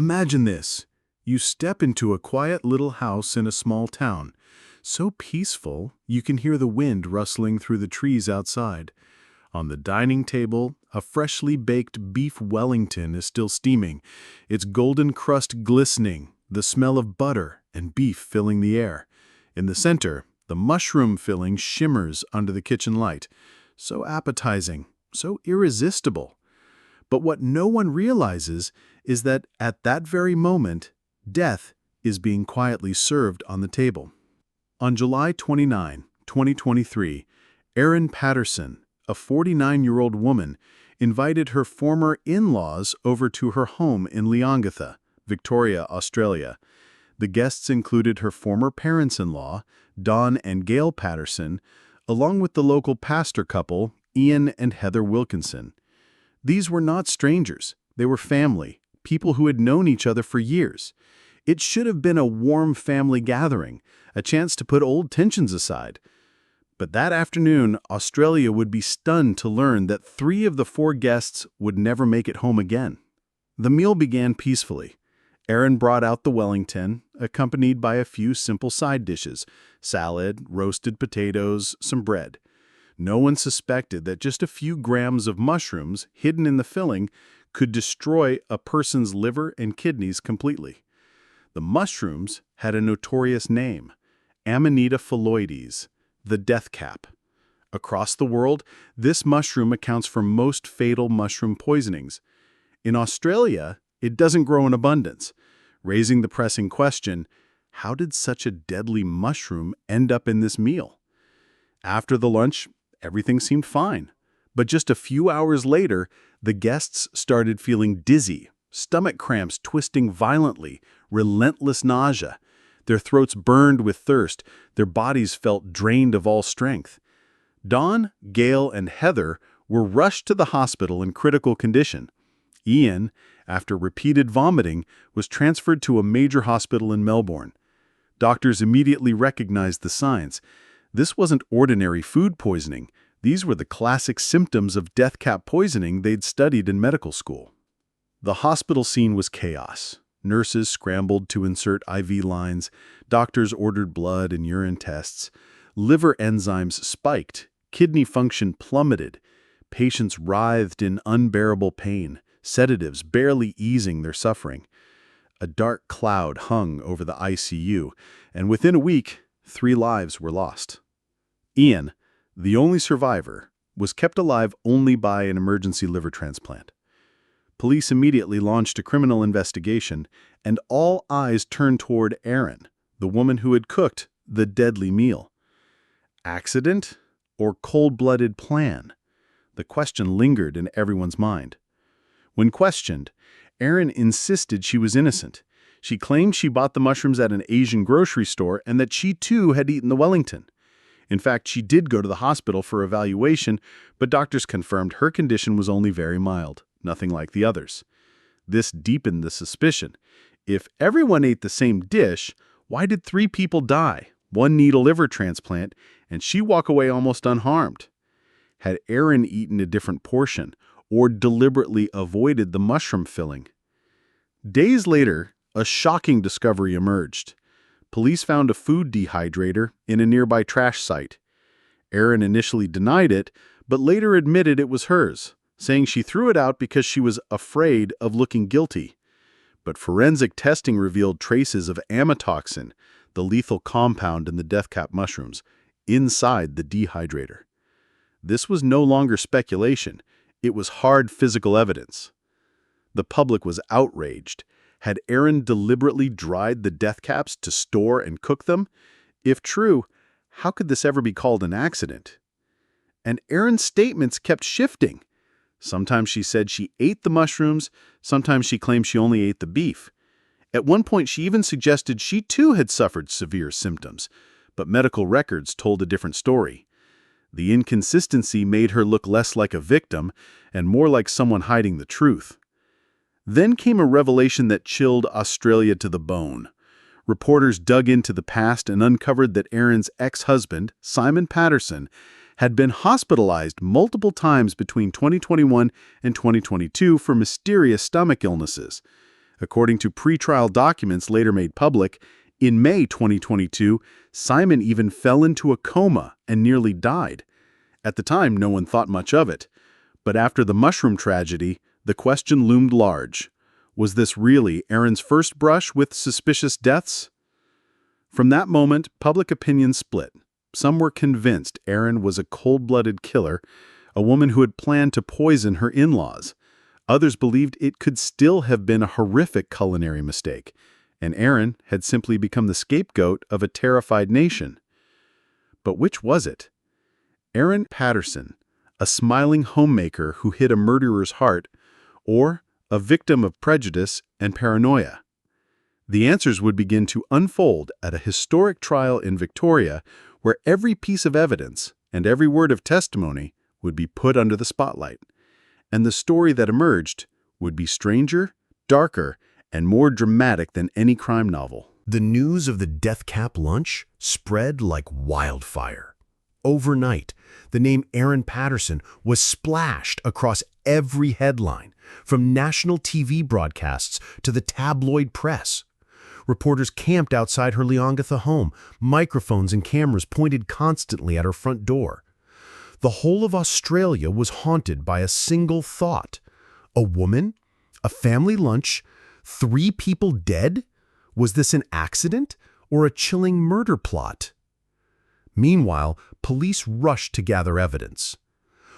Imagine this. You step into a quiet little house in a small town, so peaceful you can hear the wind rustling through the trees outside. On the dining table, a freshly baked beef Wellington is still steaming, its golden crust glistening, the smell of butter and beef filling the air. In the center, the mushroom filling shimmers under the kitchen light, so appetizing, so irresistible. But what no one realizes is that at that very moment, death is being quietly served on the table. On July 29, 2023, Erin Patterson, a 49-year-old woman, invited her former in-laws over to her home in Leongatha, Victoria, Australia. The guests included her former parents-in-law, Don and Gail Patterson, along with the local pastor couple, Ian and Heather Wilkinson. These were not strangers. They were family, people who had known each other for years. It should have been a warm family gathering, a chance to put old tensions aside. But that afternoon, Australia would be stunned to learn that 3 of the 4 guests would never make it home again. The meal began peacefully. Erin brought out the Wellington, accompanied by a few simple side dishes, salad, roasted potatoes, some bread. No one suspected that just a few grams of mushrooms hidden in the filling could destroy a person's liver and kidneys completely. The mushrooms had a notorious name, Amanita phalloides, the death cap. Across the world, this mushroom accounts for most fatal mushroom poisonings. In Australia, it doesn't grow in abundance, raising the pressing question, how did such a deadly mushroom end up in this meal? After the lunch, everything seemed fine. But just a few hours later, the guests started feeling dizzy, stomach cramps twisting violently, relentless nausea. Their throats burned with thirst, their bodies felt drained of all strength. Dawn, Gail, and Heather were rushed to the hospital in critical condition. Ian, after repeated vomiting, was transferred to a major hospital in Melbourne. Doctors immediately recognized the signs. This wasn't ordinary food poisoning. These were the classic symptoms of death cap poisoning they'd studied in medical school. The hospital scene was chaos. Nurses scrambled to insert IV lines, doctors ordered blood and urine tests, liver enzymes spiked, kidney function plummeted, patients writhed in unbearable pain, sedatives barely easing their suffering. A dark cloud hung over the ICU, and within a week, 3 lives were lost. Ian, the only survivor, was kept alive only by an emergency liver transplant. Police immediately launched a criminal investigation, and all eyes turned toward Erin, the woman who had cooked the deadly meal. Accident or cold-blooded plan? The question lingered in everyone's mind. When questioned, Erin insisted she was innocent. She claimed she bought the mushrooms at an Asian grocery store and that she too had eaten the Wellington. In fact, she did go to the hospital for evaluation, but doctors confirmed her condition was only very mild, nothing like the others. This deepened the suspicion. If everyone ate the same dish, why did 3 people die, 1 need a liver transplant, and she walk away almost unharmed? Had Erin eaten a different portion or deliberately avoided the mushroom filling? Days later, a shocking discovery emerged. Police found a food dehydrator in a nearby trash site. Erin initially denied it, but later admitted it was hers, saying she threw it out because she was afraid of looking guilty. But forensic testing revealed traces of amatoxin, the lethal compound in the death cap mushrooms, inside the dehydrator. This was no longer speculation. It was hard physical evidence. The public was outraged. Had Erin deliberately dried the death caps to store and cook them? If true, how could this ever be called an accident? And Erin's statements kept shifting. Sometimes she said she ate the mushrooms, sometimes she claimed she only ate the beef. At one point, she even suggested she too had suffered severe symptoms, but medical records told a different story. The inconsistency made her look less like a victim and more like someone hiding the truth. Then came a revelation that chilled Australia to the bone. Reporters dug into the past and uncovered that Erin's ex-husband, Simon Patterson, had been hospitalized multiple times between 2021 and 2022 for mysterious stomach illnesses. According to pretrial documents later made public, in May 2022, Simon even fell into a coma and nearly died. At the time, no one thought much of it. But after the mushroom tragedy, the question loomed large. Was this really Erin's first brush with suspicious deaths? From that moment, public opinion split. Some were convinced Erin was a cold-blooded killer, a woman who had planned to poison her in-laws. Others believed it could still have been a horrific culinary mistake, and Erin had simply become the scapegoat of a terrified nation. But which was it? Erin Patterson, a smiling homemaker who hid a murderer's heart, or a victim of prejudice and paranoia? The answers would begin to unfold at a historic trial in Victoria, where every piece of evidence and every word of testimony would be put under the spotlight. And the story that emerged would be stranger, darker, and more dramatic than any crime novel. The news of the death cap lunch spread like wildfire. Overnight, the name Erin Patterson was splashed across every headline, from national TV broadcasts to the tabloid press. Reporters camped outside her Leongatha home, microphones and cameras pointed constantly at her front door. The whole of Australia was haunted by a single thought. A woman? A family lunch? 3 people dead? Was this an accident or a chilling murder plot? Meanwhile, police rushed to gather evidence.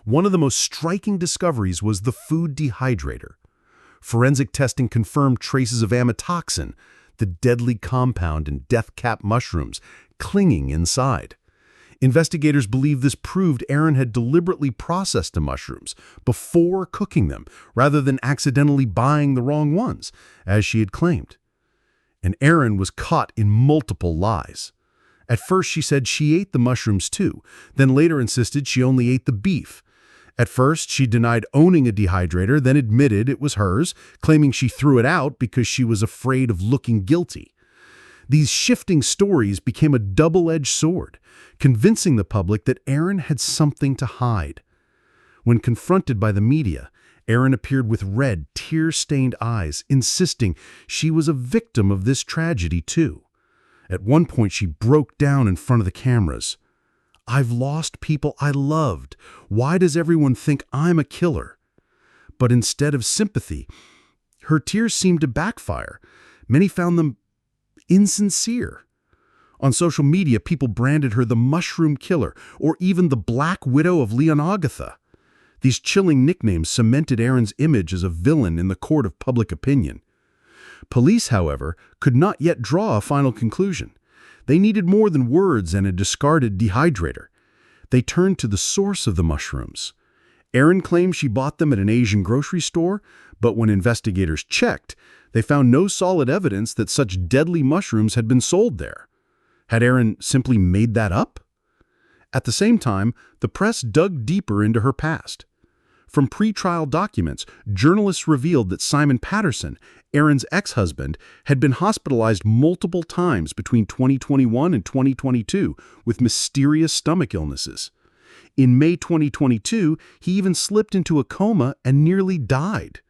One of the most striking discoveries was the food dehydrator. Forensic testing confirmed traces of amatoxin, the deadly compound in death cap mushrooms, clinging inside. Investigators believe this proved Erin had deliberately processed the mushrooms before cooking them, rather than accidentally buying the wrong ones, as she had claimed. And Erin was caught in multiple lies. At first she said she ate the mushrooms too, then later insisted she only ate the beef. At first she denied owning a dehydrator, then admitted it was hers, claiming she threw it out because she was afraid of looking guilty. These shifting stories became a double-edged sword, convincing the public that Erin had something to hide. When confronted by the media, Erin appeared with red, tear-stained eyes, insisting she was a victim of this tragedy too. At one point she broke down in front of the cameras. "I've lost people I loved. Why does everyone think I'm a killer?" But instead of sympathy, her tears seemed to backfire. Many found them insincere. On social media, people branded her the Mushroom Killer or even the Black Widow of Leongatha. These chilling nicknames cemented Erin's image as a villain in the court of public opinion. Police, however, could not yet draw a final conclusion. They needed more than words and a discarded dehydrator. They turned to the source of the mushrooms. Erin claimed she bought them at an Asian grocery store, but when investigators checked, they found no solid evidence that such deadly mushrooms had been sold there. Had Erin simply made that up? At the same time, the press dug deeper into her past. From pretrial documents, journalists revealed that Simon Patterson, Erin's ex-husband, had been hospitalized multiple times between 2021 and 2022 with mysterious stomach illnesses. In May 2022, he even slipped into a coma and nearly died.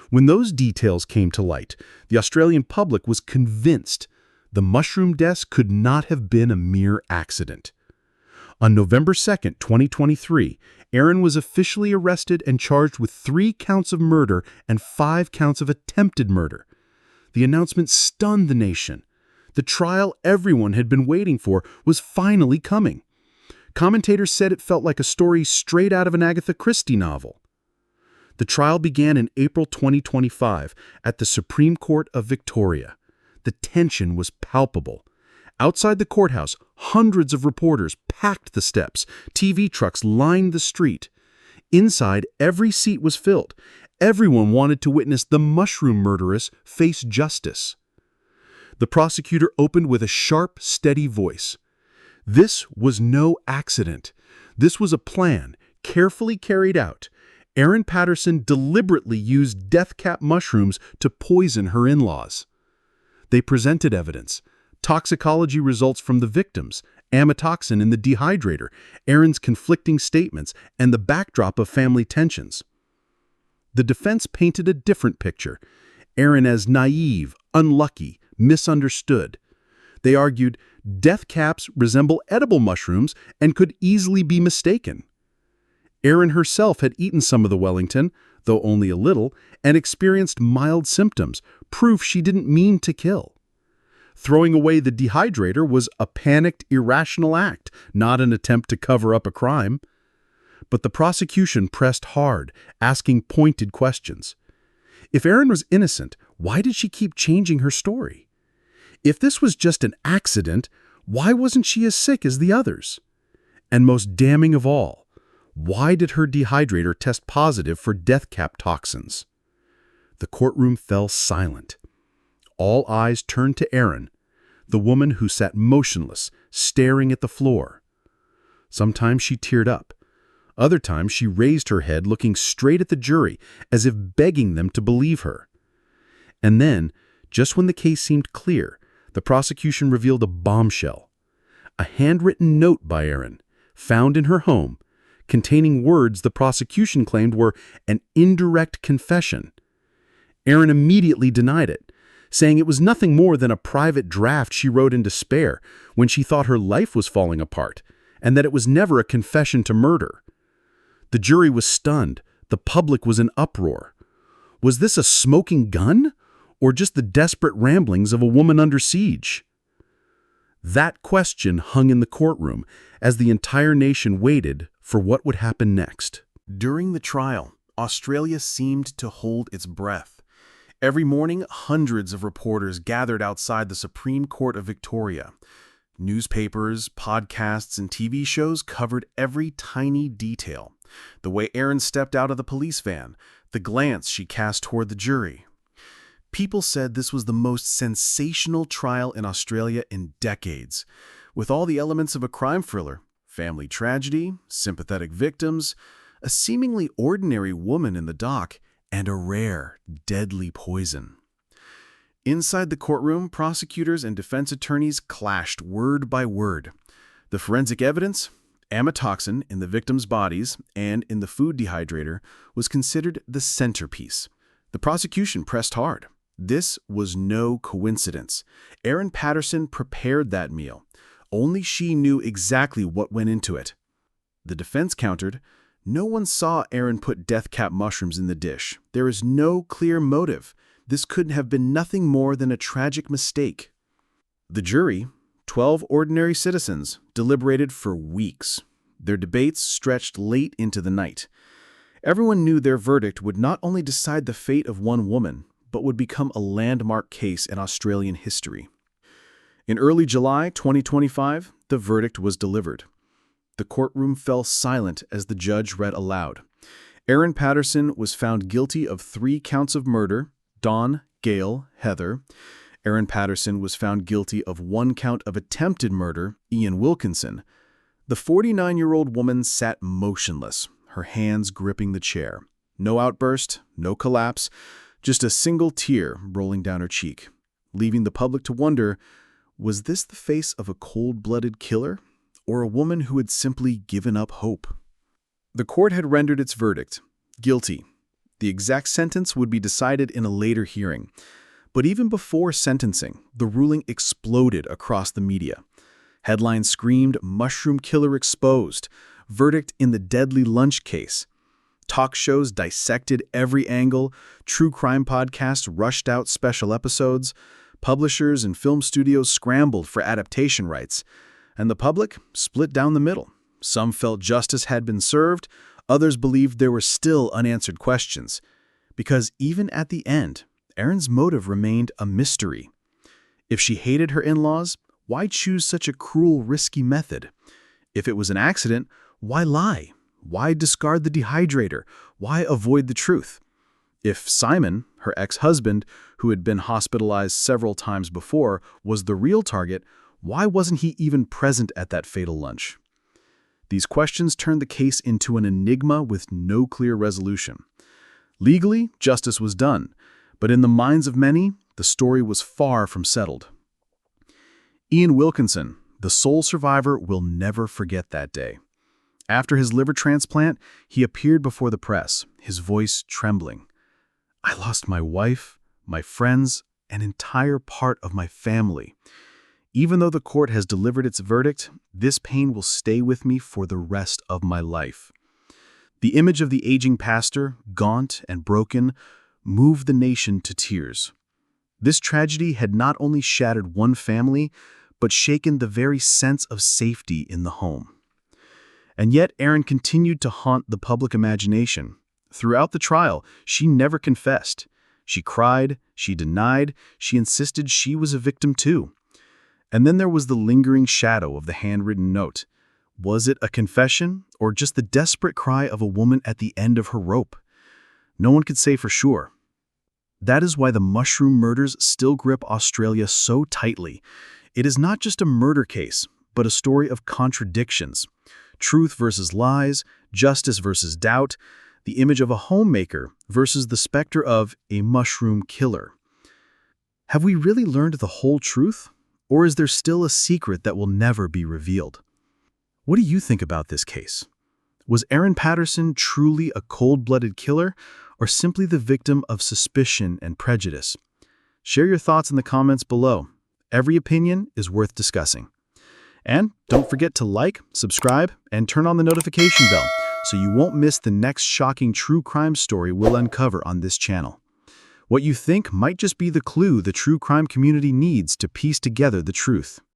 When those details came to light, the Australian public was convinced the mushroom deaths could not have been a mere accident. On November 2, 2023, Erin was officially arrested and charged with 3 counts of murder and 5 counts of attempted murder. The announcement stunned the nation. The trial everyone had been waiting for was finally coming. Commentators said it felt like a story straight out of an Agatha Christie novel. The trial began in April 2025 at the Supreme Court of Victoria. The tension was palpable. Outside the courthouse, hundreds of reporters packed the steps. TV trucks lined the street. Inside, every seat was filled. Everyone wanted to witness the mushroom murderess face justice. The prosecutor opened with a sharp, steady voice. This was no accident. This was a plan, carefully carried out. Erin Patterson deliberately used death cap mushrooms to poison her in-laws. They presented evidence. Toxicology results from the victims, amatoxin in the dehydrator, Erin's conflicting statements, and the backdrop of family tensions. The defense painted a different picture. Erin as naive, unlucky, misunderstood. They argued death caps resemble edible mushrooms and could easily be mistaken. Erin herself had eaten some of the Wellington, though only a little, and experienced mild symptoms, proof she didn't mean to kill. Throwing away the dehydrator was a panicked, irrational act, not an attempt to cover up a crime. But the prosecution pressed hard, asking pointed questions. If Erin was innocent, why did she keep changing her story? If this was just an accident, why wasn't she as sick as the others? And most damning of all, why did her dehydrator test positive for death cap toxins? The courtroom fell silent. All eyes turned to Erin, the woman who sat motionless, staring at the floor. Sometimes she teared up. Other times she raised her head, looking straight at the jury, as if begging them to believe her. And then, just when the case seemed clear, the prosecution revealed a bombshell. A handwritten note by Erin, found in her home, containing words the prosecution claimed were an indirect confession. Erin immediately denied it, saying it was nothing more than a private draft she wrote in despair when she thought her life was falling apart, and that it was never a confession to murder. The jury was stunned. The public was in uproar. Was this a smoking gun, or just the desperate ramblings of a woman under siege? That question hung in the courtroom as the entire nation waited for what would happen next. During the trial, Australia seemed to hold its breath. Every morning, hundreds of reporters gathered outside the Supreme Court of Victoria. Newspapers, podcasts, and TV shows covered every tiny detail. The way Erin stepped out of the police van, the glance she cast toward the jury. People said this was the most sensational trial in Australia in decades, with all the elements of a crime thriller: family tragedy, sympathetic victims, a seemingly ordinary woman in the dock, and a rare, deadly poison. Inside the courtroom, prosecutors and defense attorneys clashed word by word. The forensic evidence, amatoxin in the victims' bodies and in the food dehydrator, was considered the centerpiece. The prosecution pressed hard. This was no coincidence. Erin Patterson prepared that meal. Only she knew exactly what went into it. The defense countered, "No one saw Erin put death cap mushrooms in the dish. There is no clear motive. This couldn't have been nothing more than a tragic mistake." The jury, 12 ordinary citizens, deliberated for weeks. Their debates stretched late into the night. Everyone knew their verdict would not only decide the fate of one woman, but would become a landmark case in Australian history. In early July 2025, the verdict was delivered. The courtroom fell silent as the judge read aloud. Erin Patterson was found guilty of 3 counts of murder: Dawn, Gail, Heather. Erin Patterson was found guilty of 1 count of attempted murder: Ian Wilkinson. The 49-year-old woman sat motionless, her hands gripping the chair. No outburst, no collapse, just a single tear rolling down her cheek, leaving the public to wonder, was this the face of a cold-blooded killer, or a woman who had simply given up hope? The court had rendered its verdict: guilty. The exact sentence would be decided in a later hearing. But even before sentencing, the ruling exploded across the media. Headlines screamed, "Mushroom killer exposed," "Verdict in the deadly lunch case." Talk shows dissected every angle, true crime podcasts rushed out special episodes, publishers and film studios scrambled for adaptation rights, and the public split down the middle. Some felt justice had been served, others believed there were still unanswered questions. Because even at the end, Erin's motive remained a mystery. If she hated her in-laws, why choose such a cruel, risky method? If it was an accident, why lie? Why discard the dehydrator? Why avoid the truth? If Simon, her ex-husband, who had been hospitalized several times before, was the real target, why wasn't he even present at that fatal lunch? These questions turned the case into an enigma with no clear resolution. Legally, justice was done, but in the minds of many, the story was far from settled. Ian Wilkinson, the sole survivor, will never forget that day. After his liver transplant, he appeared before the press, his voice trembling. "I lost my wife, my friends, an entire part of my family. Even though the court has delivered its verdict, this pain will stay with me for the rest of my life. The image of the aging pastor, gaunt and broken, moved the nation to tears. This tragedy had not only shattered one family, but shaken the very sense of safety in the home. And yet Erin continued to haunt the public imagination. Throughout the trial, she never confessed. She cried, she denied, she insisted she was a victim too. And then there was the lingering shadow of the handwritten note. Was it a confession, or just the desperate cry of a woman at the end of her rope? No one could say for sure. That is why the mushroom murders still grip Australia so tightly. It is not just a murder case, but a story of contradictions. Truth versus lies, justice versus doubt, the image of a homemaker versus the specter of a mushroom killer. Have we really learned the whole truth? Or is there still a secret that will never be revealed? What do you think about this case? Was Erin Patterson truly a cold-blooded killer, or simply the victim of suspicion and prejudice? Share your thoughts in the comments below. Every opinion is worth discussing. And don't forget to like, subscribe, and turn on the notification bell so you won't miss the next shocking true crime story we'll uncover on this channel. What you think might just be the clue the true crime community needs to piece together the truth.